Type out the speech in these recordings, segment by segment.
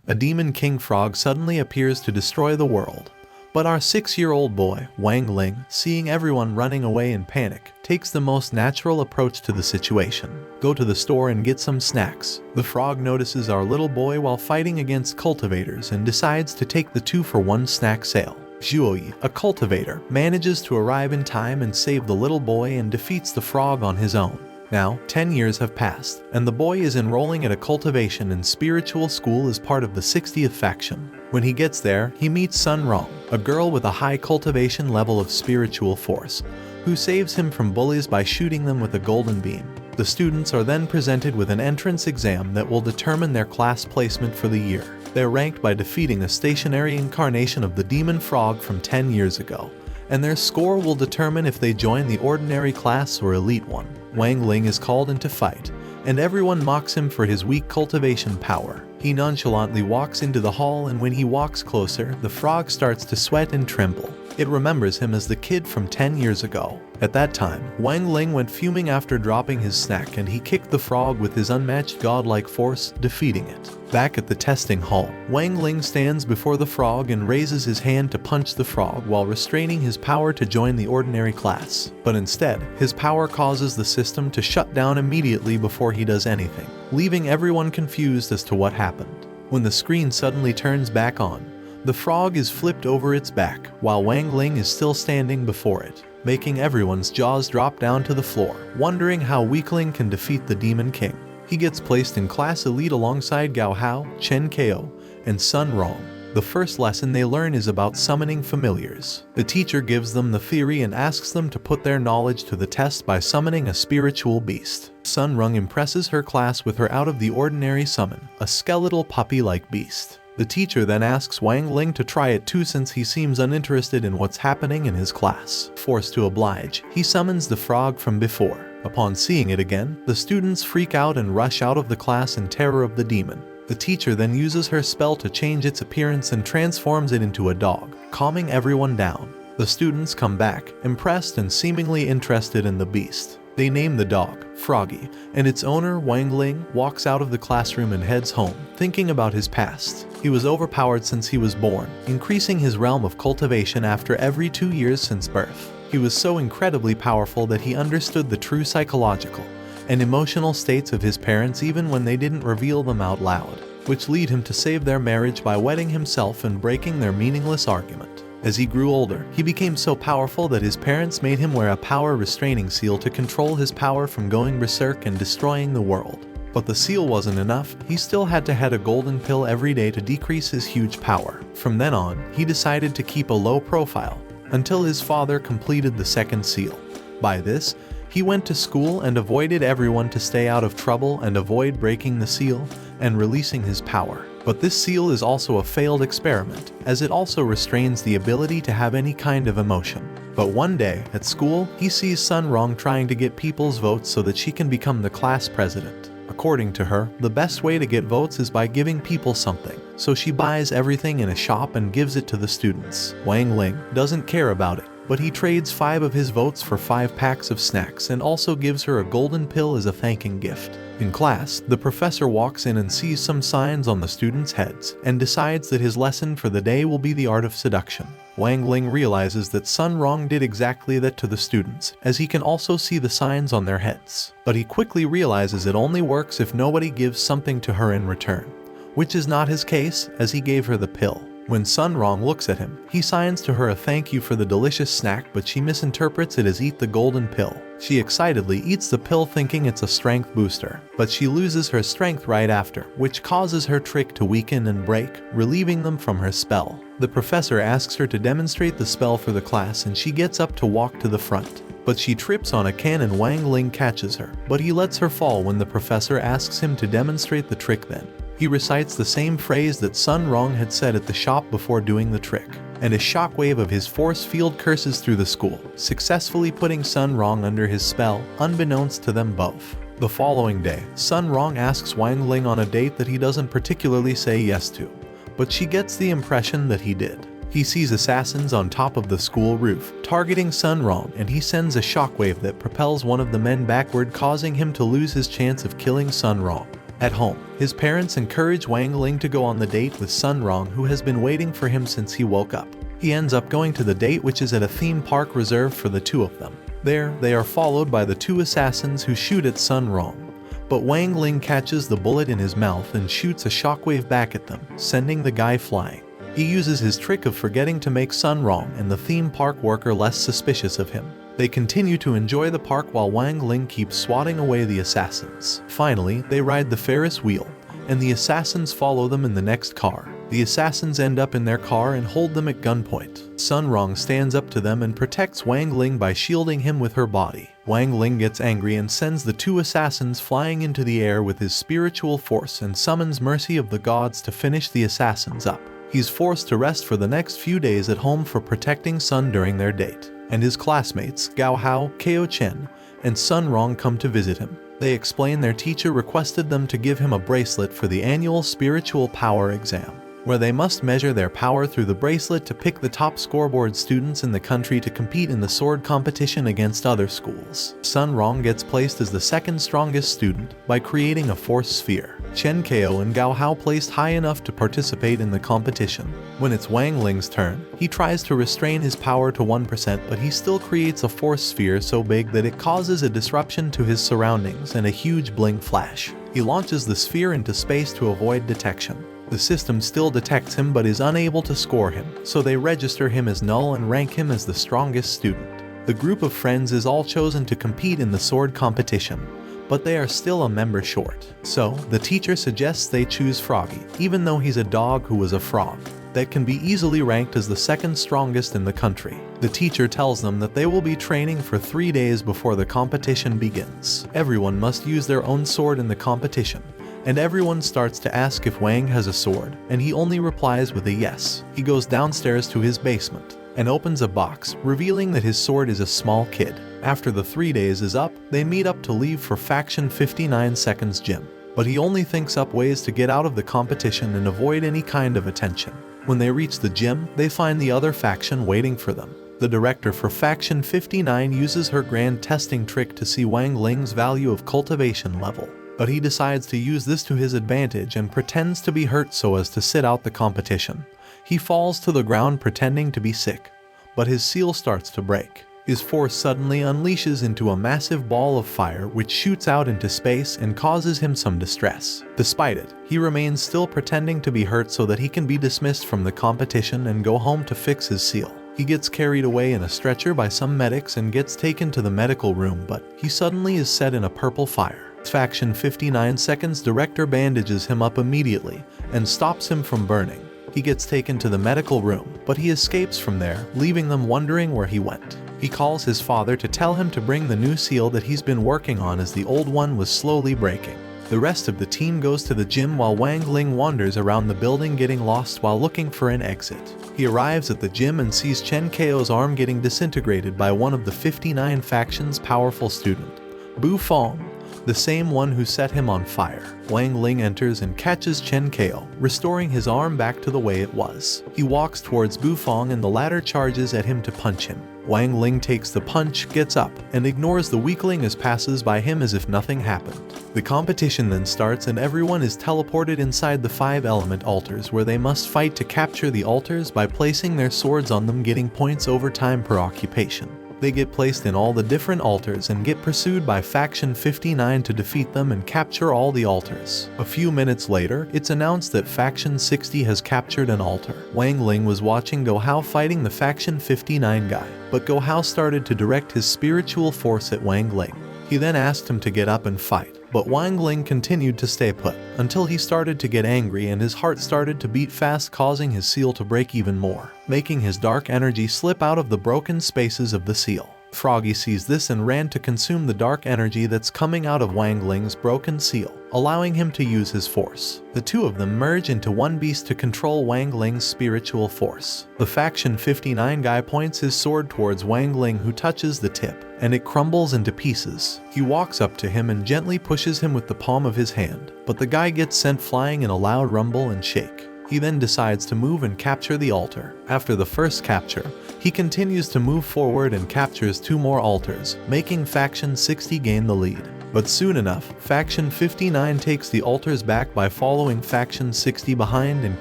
a demon king frog suddenly appears to destroy the world. But our 6-year-old boy, Wang Ling, seeing everyone running away in panic, takes the most natural approach to the situation. Go to the store and get some snacks. The frog notices our little boy while fighting against cultivators and decides to take the 2-for-1 snack sale. Zhuoyi, a cultivator, manages to arrive in time and save the little boy and defeats the frog on his own. Now, 10 years have passed, and the boy is enrolling at a cultivation and spiritual school as part of the 60th faction. When he gets there, he meets Sun Rong, a girl with a high cultivation level of spiritual force, who saves him from bullies by shooting them with a golden beam. The students are then presented with an entrance exam that will determine their class placement for the year. They're ranked by defeating a stationary incarnation of the demon frog from 10 years ago, and their score will determine if they join the ordinary class or elite one. Wang Ling is called into fight, and everyone mocks him for his weak cultivation power. He nonchalantly walks into the hall, and when he walks closer, the frog starts to sweat and tremble. It remembers him as the kid from 10 years ago. At that time, Wang Ling went fuming after dropping his snack, and he kicked the frog with his unmatched godlike force, defeating it. Back at the testing hall, Wang Ling stands before the frog and raises his hand to punch the frog while restraining his power to join the ordinary class. But instead, his power causes the system to shut down immediately before he does anything, leaving everyone confused as to what happened. When the screen suddenly turns back on, the frog is flipped over its back, while Wang Ling is still standing before it, making everyone's jaws drop down to the floor, wondering how Weakling can defeat the Demon King. He gets placed in Class Elite alongside Gao Hao, Chen Ko, and Sun Rong. The first lesson they learn is about summoning familiars. The teacher gives them the theory and asks them to put their knowledge to the test by summoning a spiritual beast. Sun Rong impresses her class with her out-of-the-ordinary summon, a skeletal puppy-like beast. The teacher then asks Wang Ling to try it too, since he seems uninterested in what's happening in his class. Forced to oblige, he summons the frog from before. Upon seeing it again, the students freak out and rush out of the class in terror of the demon. The teacher then uses her spell to change its appearance and transforms it into a dog, calming everyone down. The students come back, impressed and seemingly interested in the beast. They name the dog Froggy, and its owner, Wang Ling, walks out of the classroom and heads home, thinking about his past. He was overpowered since he was born, increasing his realm of cultivation after every 2 years since birth. He was so incredibly powerful that he understood the true psychological and emotional states of his parents even when they didn't reveal them out loud, which lead him to save their marriage by wetting himself and breaking their meaningless argument. As he grew older, he became so powerful that his parents made him wear a power restraining seal to control his power from going berserk and destroying the world. But the seal wasn't enough. He still had to have a golden pill every day to decrease his huge power. From then on, he decided to keep a low profile until his father completed the second seal. By this, he went to school and avoided everyone to stay out of trouble and avoid breaking the seal and releasing his power. But this seal is also a failed experiment, as it also restrains the ability to have any kind of emotion. But one day, at school, he sees Sun Rong trying to get people's votes so that she can become the class president. According to her, the best way to get votes is by giving people something, so she buys everything in a shop and gives it to the students. Wang Ling doesn't care about it, but he trades 5 of his votes for 5 packs of snacks and also gives her a golden pill as a thanking gift. In class, the professor walks in and sees some signs on the students' heads and decides that his lesson for the day will be the art of seduction. Wang Ling realizes that Sun Rong did exactly that to the students, as he can also see the signs on their heads. But he quickly realizes it only works if nobody gives something to her in return, which is not his case, as he gave her the pill. When Sun Rong looks at him, he signs to her a thank you for the delicious snack, but she misinterprets it as eat the golden pill. She excitedly eats the pill thinking it's a strength booster, but she loses her strength right after, which causes her trick to weaken and break, relieving them from her spell. The professor asks her to demonstrate the spell for the class, and she gets up to walk to the front. But she trips on a can and Wang Ling catches her, but he lets her fall when the professor asks him to demonstrate the trick then. He recites the same phrase that Sun Rong had said at the shop before doing the trick, and a shockwave of his force field curses through the school, successfully putting Sun Rong under his spell, unbeknownst to them both. The following day, Sun Rong asks Wang Ling on a date that he doesn't particularly say yes to, but she gets the impression that he did. He sees assassins on top of the school roof, targeting Sun Rong, and he sends a shockwave that propels one of the men backward, causing him to lose his chance of killing Sun Rong. At home, his parents encourage Wang Ling to go on the date with Sun Rong, who has been waiting for him since he woke up. He ends up going to the date, which is at a theme park reserved for the two of them. There, they are followed by the two assassins who shoot at Sun Rong. But Wang Ling catches the bullet in his mouth and shoots a shockwave back at them, sending the guy flying. He uses his trick of forgetting to make Sun Rong and the theme park worker less suspicious of him. They continue to enjoy the park while Wang Ling keeps swatting away the assassins. Finally, they ride the Ferris wheel, and the assassins follow them in the next car. The assassins end up in their car and hold them at gunpoint. Sun Rong stands up to them and protects Wang Ling by shielding him with her body. Wang Ling gets angry and sends the two assassins flying into the air with his spiritual force and summons mercy of the gods to finish the assassins up. He's forced to rest for the next few days at home for protecting Sun during their date, and his classmates, Gao Hao, Kao Chen, and Sun Rong come to visit him. They explain their teacher requested them to give him a bracelet for the annual spiritual power exam, where they must measure their power through the bracelet to pick the top scoreboard students in the country to compete in the sword competition against other schools. Sun Rong gets placed as the second strongest student by creating a force sphere. Chen Kao and Gao Hao placed high enough to participate in the competition. When it's Wang Ling's turn, he tries to restrain his power to 1%, but he still creates a force sphere so big that it causes a disruption to his surroundings and a huge bling flash. He launches the sphere into space to avoid detection. The system still detects him but is unable to score him, so they register him as null and rank him as the strongest student. The group of friends is all chosen to compete in the sword competition, but they are still a member short. So, the teacher suggests they choose Froggy, even though he's a dog who was a frog, that can be easily ranked as the second strongest in the country. The teacher tells them that they will be training for 3 days before the competition begins. Everyone must use their own sword in the competition, and everyone starts to ask if Wang has a sword, and he only replies with a yes. He goes downstairs to his basement and opens a box, revealing that his sword is a small kid. After the 3 days is up, they meet up to leave for Faction 59 Seconds gym, but he only thinks up ways to get out of the competition and avoid any kind of attention. When they reach the gym, they find the other faction waiting for them. The director for Faction 59 uses her grand testing trick to see Wang Ling's value of cultivation level, but he decides to use this to his advantage and pretends to be hurt so as to sit out the competition. He falls to the ground pretending to be sick, but his seal starts to break. His force suddenly unleashes into a massive ball of fire which shoots out into space and causes him some distress. Despite it, he remains still pretending to be hurt so that he can be dismissed from the competition and go home to fix his seal. He gets carried away in a stretcher by some medics and gets taken to the medical room, but he suddenly is set in a purple fire. Faction 59 Seconds director bandages him up immediately and stops him from burning. He gets taken to the medical room, but he escapes from there, leaving them wondering where he went. He calls his father to tell him to bring the new seal that he's been working on as the old one was slowly breaking. The rest of the team goes to the gym while Wang Ling wanders around the building getting lost while looking for an exit. He arrives at the gym and sees Chen Kao's arm getting disintegrated by one of the 59 faction's powerful student, Bu Fong, the same one who set him on fire. Wang Ling enters and catches Chen Kao, restoring his arm back to the way it was. He walks towards Bu Fong and the latter charges at him to punch him. Wang Ling takes the punch, gets up, and ignores the weakling as passes by him as if nothing happened. The competition then starts and everyone is teleported inside the 5 element altars where they must fight to capture the altars by placing their swords on them, getting points over time per occupation. They get placed in all the different altars and get pursued by Faction 59 to defeat them and capture all the altars. A few minutes later, it's announced that Faction 60 has captured an altar. Wang Ling was watching Go Hao fighting the Faction 59 guy, but Go Hao started to direct his spiritual force at Wang Ling. He then asked him to get up and fight, but Wang Ling continued to stay put, until he started to get angry and his heart started to beat fast, causing his seal to break even more, making his dark energy slip out of the broken spaces of the seal. Froggy sees this and ran to consume the dark energy that's coming out of Wang Ling's broken seal, allowing him to use his force. The two of them merge into one beast to control Wang Ling's spiritual force. The Faction 59 guy points his sword towards Wang Ling, who touches the tip, and it crumbles into pieces. He walks up to him and gently pushes him with the palm of his hand, but the guy gets sent flying in a loud rumble and shake. He then decides to move and capture the altar. After the first capture, he continues to move forward and captures 2 more altars, making Faction 60 gain the lead. But soon enough, Faction 59 takes the altars back by following Faction 60 behind and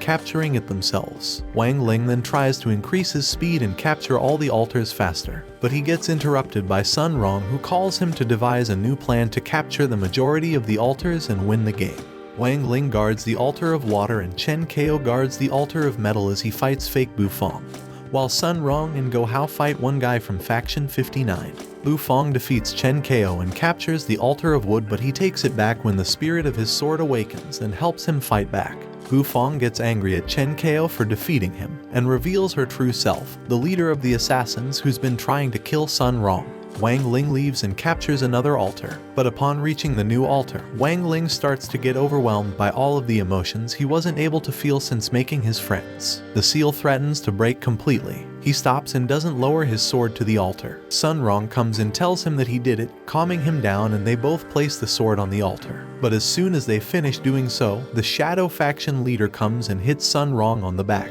capturing it themselves. Wang Ling then tries to increase his speed and capture all the altars faster, but he gets interrupted by Sun Rong, who calls him to devise a new plan to capture the majority of the altars and win the game. Wang Ling guards the altar of water and Chen Kao guards the altar of metal as he fights fake Bufong, while Sun Rong and Go Hao fight one guy from Faction 59. Bufong defeats Chen Kao and captures the altar of wood, but he takes it back when the spirit of his sword awakens and helps him fight back. Bufong gets angry at Chen Kao for defeating him and reveals her true self, the leader of the assassins who's been trying to kill Sun Rong. Wang Ling leaves and captures another altar, but upon reaching the new altar, Wang Ling starts to get overwhelmed by all of the emotions he wasn't able to feel since making his friends. The seal threatens to break completely. He stops and doesn't lower his sword to the altar. Sun Rong comes and tells him that he did it, calming him down, and they both place the sword on the altar. But as soon as they finish doing so, the Shadow Faction leader comes and hits Sun Rong on the back,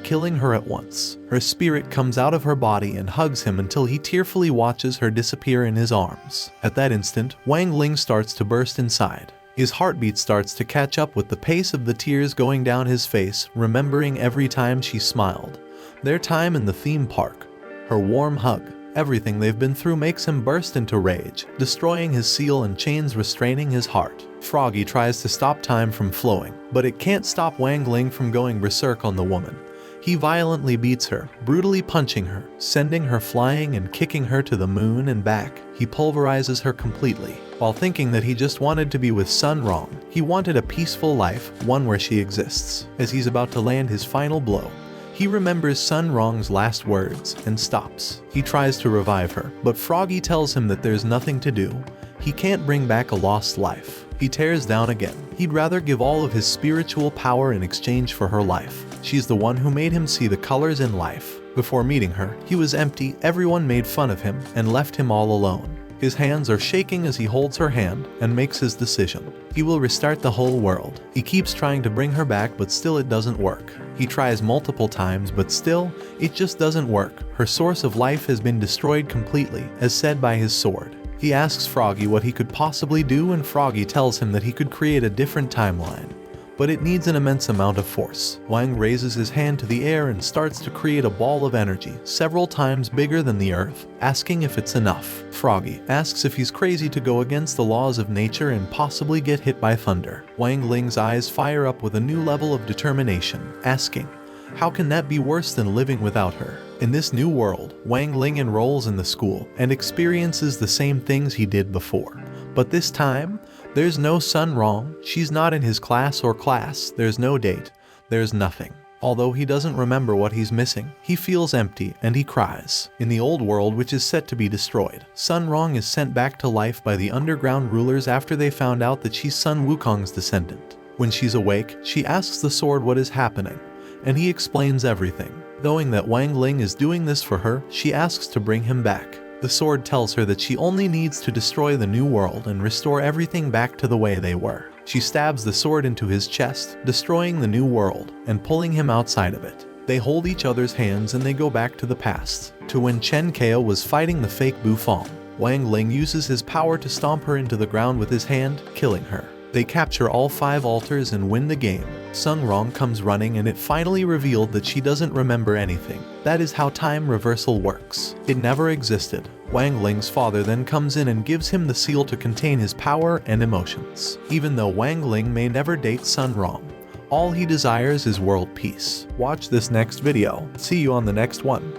killing her at once. Her spirit comes out of her body and hugs him until he tearfully watches her disappear in his arms. At that instant, Wang Ling starts to burst inside. His heartbeat starts to catch up with the pace of the tears going down his face, remembering every time she smiled. Their time in the theme park, her warm hug, everything they've been through makes him burst into rage, destroying his seal and chains restraining his heart. Froggy tries to stop time from flowing, but it can't stop Wang Ling from going berserk on the woman. He violently beats her, brutally punching her, sending her flying and kicking her to the moon and back. He pulverizes her completely. While thinking that he just wanted to be with Sun Rong, he wanted a peaceful life, one where she exists. As he's about to land his final blow, he remembers Sun Rong's last words and stops. He tries to revive her, but Froggy tells him that there's nothing to do. He can't bring back a lost life. He tears down again. He'd rather give all of his spiritual power in exchange for her life. She's the one who made him see the colors in life. Before meeting her, he was empty, everyone made fun of him, and left him all alone. His hands are shaking as he holds her hand and makes his decision. He will restart the whole world. He keeps trying to bring her back, but still it doesn't work. He tries multiple times, but still, it just doesn't work. Her source of life has been destroyed completely, as said by his sword. He asks Froggy what he could possibly do, and Froggy tells him that he could create a different timeline, but it needs an immense amount of force. Wang raises his hand to the air and starts to create a ball of energy, several times bigger than the earth, asking if it's enough. Froggy asks if he's crazy to go against the laws of nature and possibly get hit by thunder. Wang Ling's eyes fire up with a new level of determination, asking, how can that be worse than living without her? In this new world, Wang Ling enrolls in the school and experiences the same things he did before. But this time, there's no Sun Rong, she's not in his class, there's no date, there's nothing. Although he doesn't remember what he's missing, he feels empty and he cries. In the old world, which is set to be destroyed, Sun Rong is sent back to life by the underground rulers after they found out that she's Sun Wukong's descendant. When she's awake, she asks the sword what is happening, and he explains everything. Knowing that Wang Ling is doing this for her, she asks to bring him back. The sword tells her that she only needs to destroy the new world and restore everything back to the way they were. She stabs the sword into his chest, destroying the new world and pulling him outside of it. They hold each other's hands and they go back to the past, to when Chen Kao was fighting the fake Bufong. Wang Ling uses his power to stomp her into the ground with his hand, killing her. They capture all 5 altars and win the game. Sun Rong comes running and it finally revealed that she doesn't remember anything. That is how time reversal works. It never existed. Wang Ling's father then comes in and gives him the seal to contain his power and emotions. Even though Wang Ling may never date Sun Rong, all he desires is world peace. Watch this next video. See you on the next one.